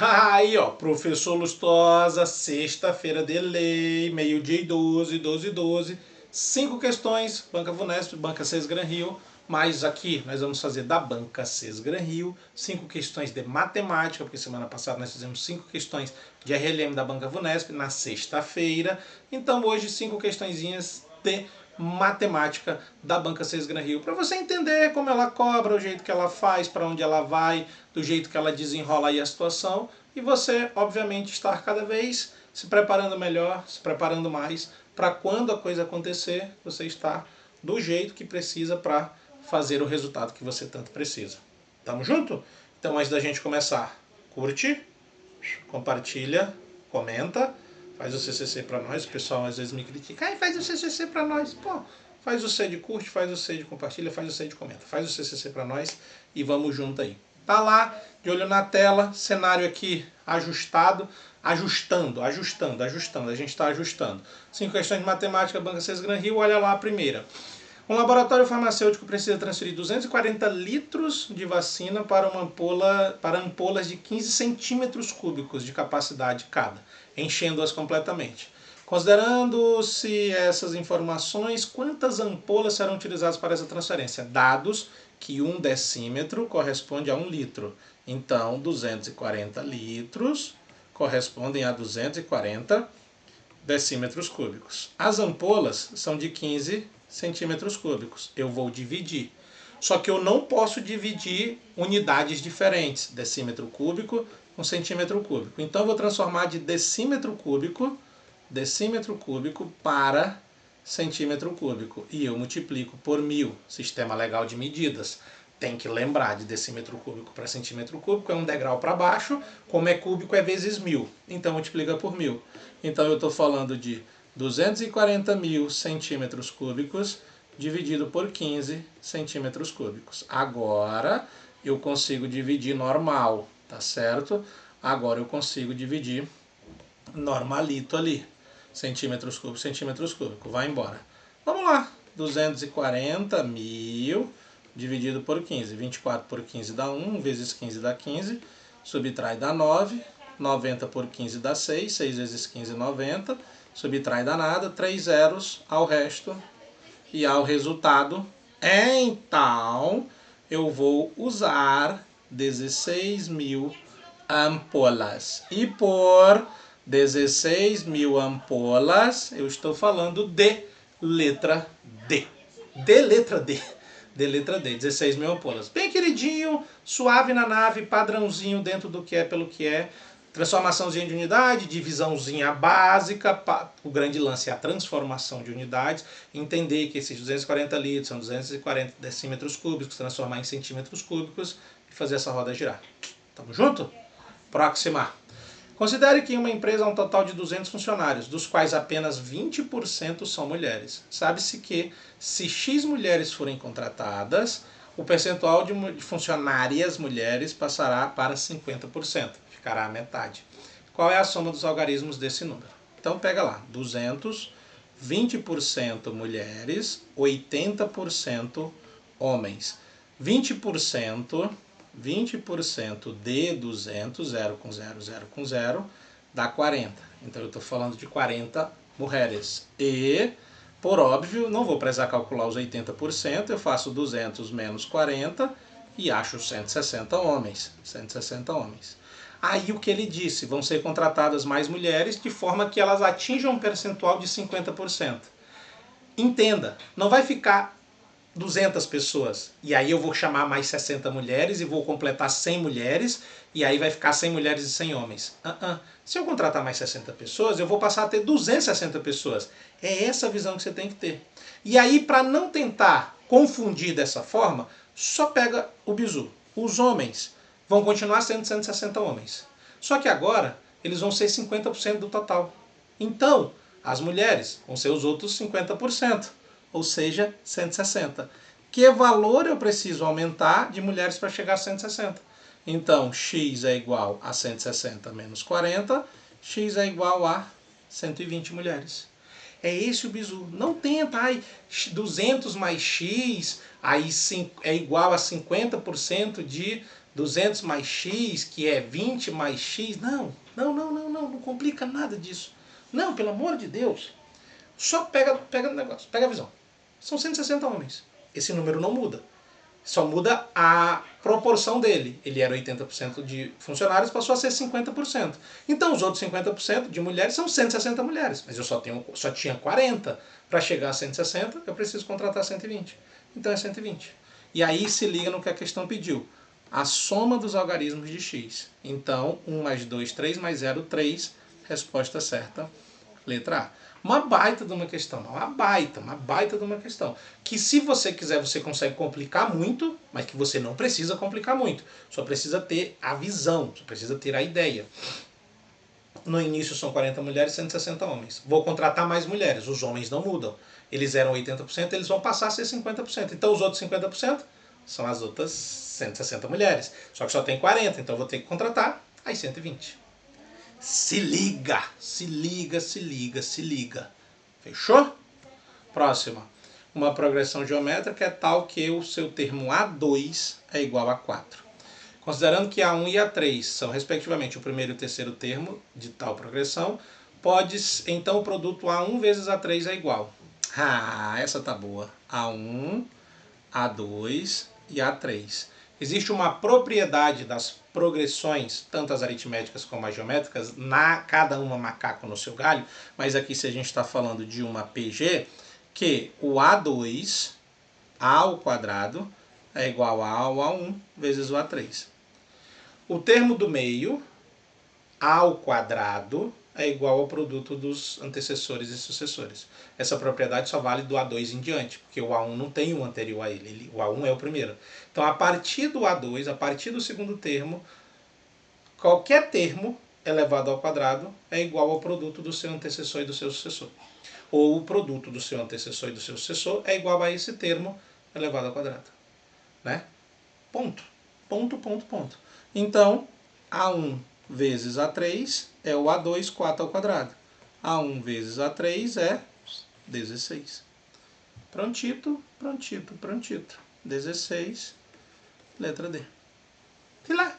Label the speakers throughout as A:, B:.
A: Aí, ó, professor Lustosa, sexta-feira de lei, meio-dia e 12, 12 e 12. 5 questões, Banca Vunesp, Banca Sesgran Rio. Mas aqui nós vamos fazer da Banca Sesgran Rio 5 questões de matemática, porque semana passada nós fizemos 5 questões de RLM da Banca Vunesp na sexta-feira. Então hoje 5 questõezinhas de matemática da Banca Sesgran Rio, para você entender como ela cobra, o jeito que ela faz, para onde ela vai, do jeito que ela desenrola aí a situação, e você, obviamente, estar cada vez se preparando melhor, se preparando mais, para quando a coisa acontecer, você estar do jeito que precisa para fazer o resultado que você tanto precisa. Tamo junto? Então, antes da gente começar, curte, compartilha, comenta, faz o CCC para nós. O pessoal às vezes me critica, ai, faz o CCC para nós. Pô, faz o C de curte, faz o C de compartilha, faz o C de comenta, faz o CCC para nós e vamos junto aí. Tá lá, de olho na tela, cenário aqui ajustado, ajustando, a gente está ajustando. 5 questões de matemática, Banca Sesgran Rio, olha lá a primeira. Um laboratório farmacêutico precisa transferir 240 litros de vacina para ampolas de 15 centímetros cúbicos de capacidade cada, enchendo-as completamente. Considerando-se essas informações, quantas ampolas serão utilizadas para essa transferência? Dados que 1 decímetro corresponde a 1 litro. Então, 240 litros correspondem a 240 decímetros cúbicos. As ampolas são de 15 centímetros cúbicos. Eu vou dividir. Só que eu não posso dividir unidades diferentes, decímetro cúbico com centímetro cúbico. Então eu vou transformar de decímetro cúbico para centímetro cúbico. E eu multiplico por 1000, sistema legal de medidas. Tem que lembrar, de decímetro cúbico para centímetro cúbico é um degrau para baixo, como é cúbico é vezes 1000. Então multiplica por 1000. Então eu estou falando de 240.000 centímetros cúbicos dividido por 15 centímetros cúbicos. Agora eu consigo dividir normal, tá certo? Agora eu consigo dividir normalito ali. Centímetros cúbicos, vai embora. Vamos lá, 240.000 dividido por 15. 24 por 15 dá 1, vezes 15 dá 15, subtrai dá 9, 90 por 15 dá 6, 6 vezes 15 90, subtrai dá nada, 3 zeros ao resto e ao resultado. Então, eu vou usar 16.000 ampolas. E por 16.000 ampolas, eu estou falando de letra D. De letra D. De letra D, 16.000 ampolas. Bem queridinho, suave na nave, padrãozinho dentro do que é pelo que é. Transformaçãozinha de unidade, divisãozinha básica, o grande lance é a transformação de unidades, entender que esses 240 litros são 240 decímetros cúbicos, transformar em centímetros cúbicos e fazer essa roda girar. Tamo junto? Próxima. Considere que em uma empresa há um total de 200 funcionários, dos quais apenas 20% são mulheres. Sabe-se que, se X mulheres forem contratadas, o percentual de funcionárias mulheres passará para 50%, ficará a metade. Qual é a soma dos algarismos desse número? Então pega lá, 200, 20% mulheres, 80% homens. 20% de 200, 0 com 0, 0 com 0, dá 40. Então eu estou falando de 40 mulheres. E, por óbvio, não vou precisar calcular os 80%, eu faço 200 menos 40 e acho 160 homens. 160 homens. Aí o que ele disse, vão ser contratadas mais mulheres de forma que elas atinjam um percentual de 50%. Entenda, não vai ficar 200 pessoas, e aí eu vou chamar mais 60 mulheres e vou completar 100 mulheres, e aí vai ficar 100 mulheres e 100 homens. Se eu contratar mais 60 pessoas, eu vou passar a ter 260 pessoas. É essa a visão que você tem que ter. E aí, para não tentar confundir dessa forma, só pega o bizu. Os homens vão continuar sendo 160 homens. Só que agora, eles vão ser 50% do total. Então, as mulheres vão ser os outros 50%. Ou seja, 160. Que valor eu preciso aumentar de mulheres para chegar a 160? Então, x é igual a 160 menos 40, x é igual a 120 mulheres. É esse o bizu. Não tenta, 200 mais x, aí é igual a 50% de 200 mais x, que é 20 mais x. Não complica nada disso. Não, pelo amor de Deus. Só pega o negócio, pega a visão. São 160 homens. Esse número não muda. Só muda a proporção dele. Ele era 80% de funcionários, passou a ser 50%. Então os outros 50% de mulheres são 160 mulheres. Mas eu só tinha 40. Para chegar a 160, eu preciso contratar 120. Então é 120. E aí se liga no que a questão pediu. A soma dos algarismos de x. Então, 1 mais 2, 3 mais 0, 3. Resposta certa, letra A. Uma baita de uma questão, uma baita de uma questão. Que se você quiser, você consegue complicar muito, mas que você não precisa complicar muito. Só precisa ter a visão, só precisa ter a ideia. No início são 40 mulheres e 160 homens. Vou contratar mais mulheres, os homens não mudam. Eles eram 80%, eles vão passar a ser 50%. Então os outros 50% são as outras 160 mulheres. Só que só tem 40, então eu vou ter que contratar as 120. Se liga, se liga, se liga, se liga. Fechou? Próxima. Uma progressão geométrica é tal que o seu termo A2 é igual a 4. Considerando que A1 e A3 são respectivamente o primeiro e o terceiro termo de tal progressão, então o produto A1 vezes A3 é igual. Ah, essa tá boa. A1, A2 e A3. Existe uma propriedade das progressões, tanto as aritméticas como as geométricas, cada uma macaco no seu galho, mas aqui se a gente está falando de uma PG, que o A2, A ao quadrado, é igual a ao A1 vezes o A3. O termo do meio, A ao quadrado, é igual ao produto dos antecessores e sucessores. Essa propriedade só vale do A2 em diante, porque o A1 não tem um anterior a ele, o A1 é o primeiro. Então, a partir do A2, a partir do segundo termo, qualquer termo elevado ao quadrado é igual ao produto do seu antecessor e do seu sucessor. Ou o produto do seu antecessor e do seu sucessor é igual a esse termo elevado ao quadrado. Né? Ponto. Ponto, ponto, ponto. Então, A1 vezes A3 é o A2, 4 ao quadrado. A1 vezes A3 é 16. Prontito, prontito, prontito. 16, letra D. Filé.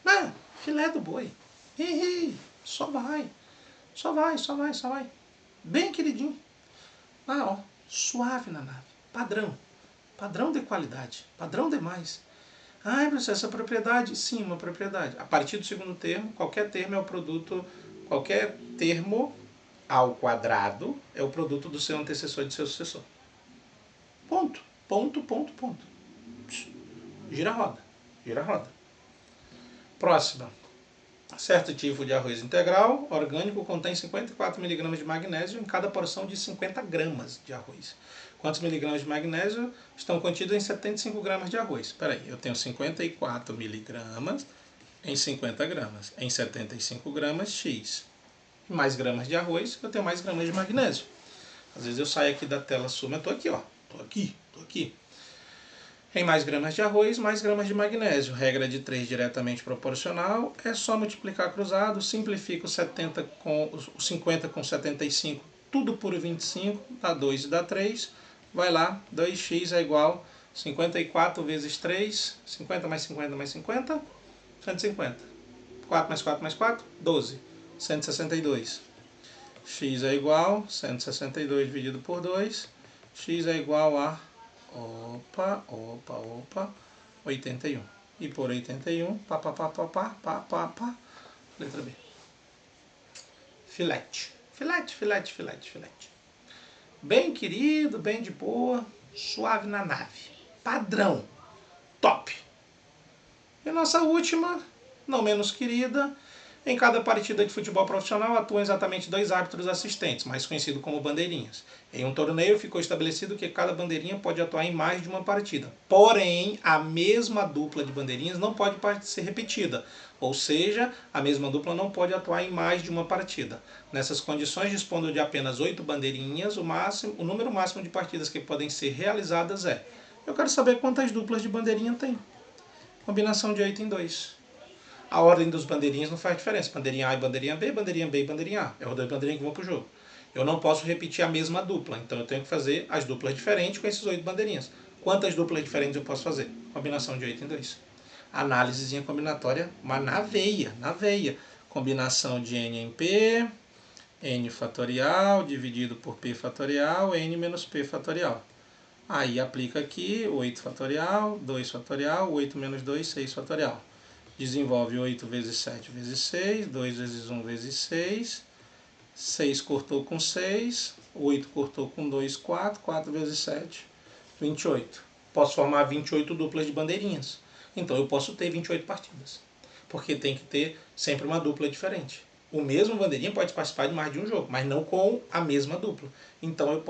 A: Ah, filé do boi. Só vai. Só vai, só vai, só vai. Bem queridinho. Ah, ó, suave na nave. Padrão. Padrão de qualidade. Padrão demais. Ah, professor, essa propriedade? Sim, uma propriedade. A partir do segundo termo, qualquer termo é o produto, qualquer termo ao quadrado é o produto do seu antecessor e do seu sucessor. Ponto. Ponto, ponto, ponto. Gira a roda. Gira a roda. Próxima. Certo tipo de arroz integral orgânico contém 54 mg de magnésio em cada porção de 50 gramas de arroz. Quantos miligramas de magnésio estão contidos em 75 gramas de arroz? Espera aí, eu tenho 54 miligramas em 50 gramas. Em 75 gramas, X. Mais gramas de arroz, eu tenho mais gramas de magnésio. Às vezes eu saio aqui da tela sua, mas estou aqui, ó. Estou aqui. Em mais gramas de arroz, mais gramas de magnésio. Regra de 3 diretamente proporcional. É só multiplicar cruzado. Simplifica o 50 com 75, tudo por 25. Dá 2 e dá 3. Vai lá, 2x é igual a 54 vezes 3. 50 mais 50 mais 50. 150. 4 mais 4 mais 4. 12. 162. X é igual a 162 dividido por 2. X é igual a 81. E por 81, letra B. Filete. Filete, filete, filete, filete. Bem querido, bem de boa, suave na nave. Padrão. Top. E a nossa última, não menos querida, em cada partida de futebol profissional atuam exatamente 2 árbitros assistentes, mais conhecidos como bandeirinhas. Em um torneio ficou estabelecido que cada bandeirinha pode atuar em mais de uma partida. Porém, a mesma dupla de bandeirinhas não pode ser repetida. Ou seja, a mesma dupla não pode atuar em mais de uma partida. Nessas condições, dispondo de apenas 8 bandeirinhas, o número máximo de partidas que podem ser realizadas é Eu quero saber quantas duplas de bandeirinha tem. Combinação de 8 em 2. A ordem dos bandeirinhas não faz diferença. Bandeirinha A e bandeirinha B e bandeirinha A. É o das bandeirinhas que vão pro jogo. Eu não posso repetir a mesma dupla, então eu tenho que fazer as duplas diferentes com esses 8 bandeirinhas. Quantas duplas diferentes eu posso fazer? Combinação de 8 em 2. Análisezinha combinatória, mas na veia. Combinação de n em p, n fatorial dividido por p fatorial, n menos p fatorial. Aí aplica aqui 8 fatorial, 2 fatorial, 8 menos 2, 6 fatorial. Desenvolve 8 vezes 7 vezes 6, 2 vezes 1 vezes 6, 6 cortou com 6, 8 cortou com 2, 4, 4 vezes 7, 28. Posso formar 28 duplas de bandeirinhas. Então eu posso ter 28 partidas. Porque tem que ter sempre uma dupla diferente. O mesmo bandeirinha pode participar de mais de um jogo, mas não com a mesma dupla. Então eu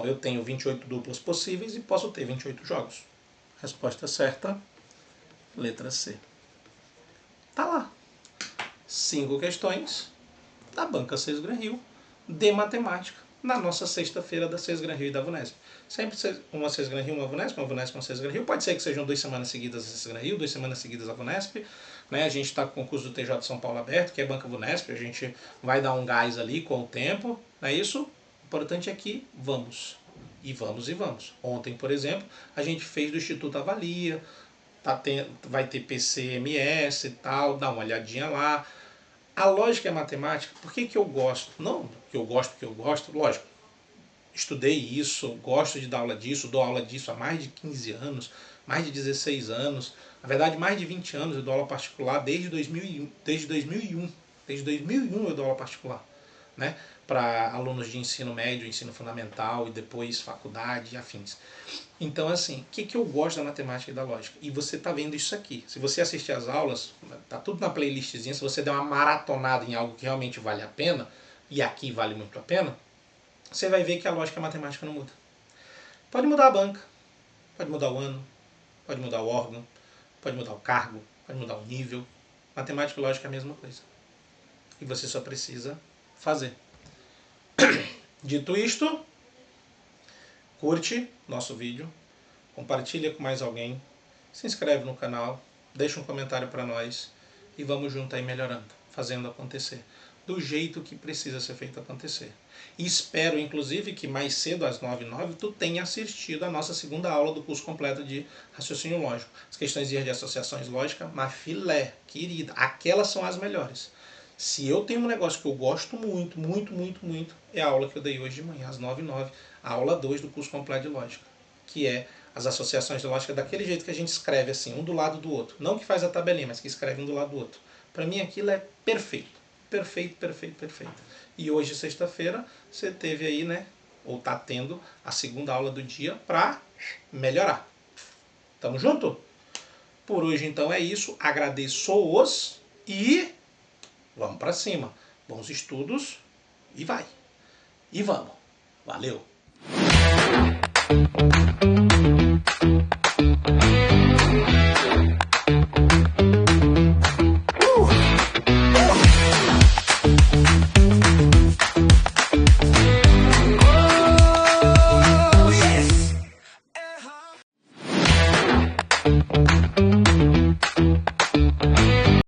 A: eu tenho 28 duplas possíveis e posso ter 28 jogos. Resposta certa, letra C. Tá lá. 5 questões da Banca 6 Gran Rio de matemática na nossa sexta-feira da 6 Gran Rio e da VUNESP. Sempre uma 6 Gran Rio, uma VUNESP, uma VUNESP, uma 6 Gran Rio. Pode ser que sejam 2 semanas seguidas a 6 Gran Rio, 2 semanas seguidas a VUNESP. Né? A gente está com o concurso do TJ de São Paulo aberto, que é Banca VUNESP. A gente vai dar um gás ali com o tempo. Não é isso? O importante é que vamos. E vamos e vamos. Ontem, por exemplo, a gente fez do Instituto Avalia. Vai ter PCMS e tal. Dá uma olhadinha lá. A lógica é matemática. Por que eu gosto? Não que eu gosto, lógico. Estudei isso, gosto de dar aula disso, dou aula disso há mais de 15 anos, mais de 16 anos. Na verdade, mais de 20 anos eu dou aula particular desde 2001. Desde 2001 eu dou aula particular, né? Para alunos de ensino médio, ensino fundamental e depois faculdade e afins. Então, assim, o que eu gosto da matemática e da lógica? E você está vendo isso aqui. Se você assistir às aulas, tá tudo na playlistzinha, se você der uma maratonada em algo que realmente vale a pena, e aqui vale muito a pena, você vai ver que a lógica e a matemática não muda. Pode mudar a banca, pode mudar o ano, pode mudar o órgão, pode mudar o cargo, pode mudar o nível. Matemática e lógica é a mesma coisa. E você só precisa fazer. Dito isto, curte nosso vídeo, compartilha com mais alguém, se inscreve no canal, deixa um comentário para nós e vamos junto aí melhorando, fazendo acontecer, do jeito que precisa ser feito acontecer. E espero, inclusive, que mais cedo, às 9h09, tu tenha assistido a nossa segunda aula do curso completo de raciocínio lógico. As questões de associações lógicas, mas filé, querida, aquelas são as melhores. Se eu tenho um negócio que eu gosto muito, é a aula que eu dei hoje de manhã, às 9h09, a aula 2 do curso completo de lógica, que é as associações de lógica daquele jeito que a gente escreve assim, um do lado do outro. Não que faz a tabelinha, mas que escreve um do lado do outro. Para mim aquilo é perfeito. Perfeito. E hoje, sexta-feira, você teve aí, né, ou tá tendo a segunda aula do dia para melhorar. Tamo junto? Por hoje, então, é isso. Agradeço-os e vamos para cima. Bons estudos e vai. E vamos. Valeu!